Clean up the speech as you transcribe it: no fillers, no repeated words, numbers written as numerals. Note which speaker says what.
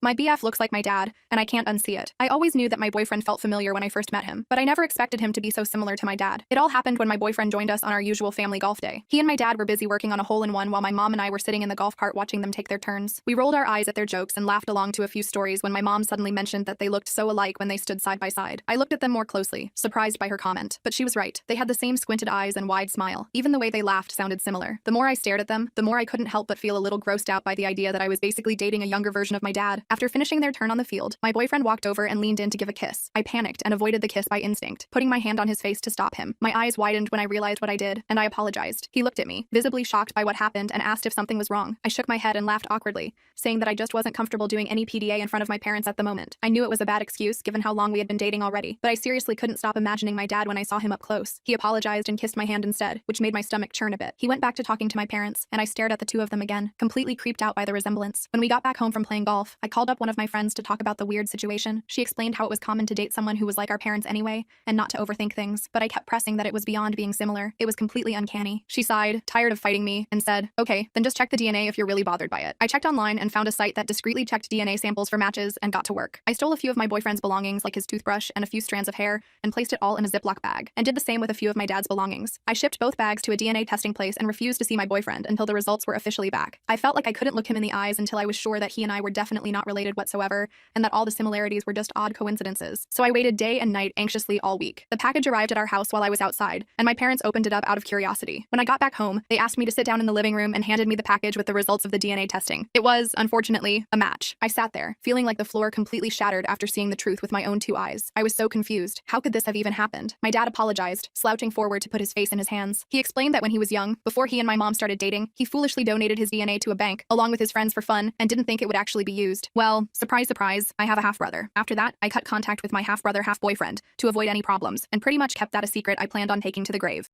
Speaker 1: My BF looks like my dad, and I can't unsee it. I always knew that my boyfriend felt familiar when I first met him, but I never expected him to be so similar to my dad. It all happened when my boyfriend joined us on our usual family golf day. He and my dad were busy working on a hole-in-one while my mom and I were sitting in the golf cart watching them take their turns. We rolled our eyes at their jokes and laughed along to a few stories when my mom suddenly mentioned that they looked so alike when they stood side by side. I looked at them more closely, surprised by her comment, but she was right. They had the same squinted eyes and wide smile. Even the way they laughed sounded similar. The more I stared at them, the more I couldn't help but feel a little grossed out by the idea that I was basically dating a younger version of my dad. After finishing their turn on the field, my boyfriend walked over and leaned in to give a kiss. I panicked and avoided the kiss by instinct, putting my hand on his face to stop him. My eyes widened when I realized what I did, and I apologized. He looked at me, visibly shocked by what happened, and asked if something was wrong. I shook my head and laughed awkwardly, saying that I just wasn't comfortable doing any PDA in front of my parents at the moment. I knew it was a bad excuse given how long we had been dating already, but I seriously couldn't stop imagining my dad when I saw him up close. He apologized and kissed my hand instead, which made my stomach churn a bit. He went back to talking to my parents, and I stared at the two of them again, completely creeped out by the resemblance. When we got back home from playing golf, I called up one of my friends to talk about the weird situation. She explained how it was common to date someone who was like our parents anyway, and not to overthink things, but I kept pressing that it was beyond being similar. It was completely uncanny. She sighed, tired of fighting me, and said, "Okay, then just check the DNA if you're really bothered by it." I checked online and found a site that discreetly checked DNA samples for matches and got to work. I stole a few of my boyfriend's belongings like his toothbrush and a few strands of hair and placed it all in a Ziploc bag, and did the same with a few of my dad's belongings. I shipped both bags to a DNA testing place and refused to see my boyfriend until the results were officially back. I felt like I couldn't look him in the eyes until I was sure that he and I were definitely not related whatsoever, and that all the similarities were just odd coincidences. So I waited day and night anxiously all week. The package arrived at our house while I was outside, and my parents opened it up out of curiosity. When I got back home, they asked me to sit down in the living room and handed me the package with the results of the DNA testing. It was, unfortunately, a match. I sat there, feeling like the floor completely shattered after seeing the truth with my own two eyes. I was so confused. How could this have even happened? My dad apologized, slouching forward to put his face in his hands. He explained that when he was young, before he and my mom started dating, he foolishly donated his DNA to a bank, along with his friends for fun, and didn't think it would actually be used. Well, surprise, surprise, I have a half-brother. After that, I cut contact with my half-brother, half-boyfriend to avoid any problems, and pretty much kept that a secret I planned on taking to the grave.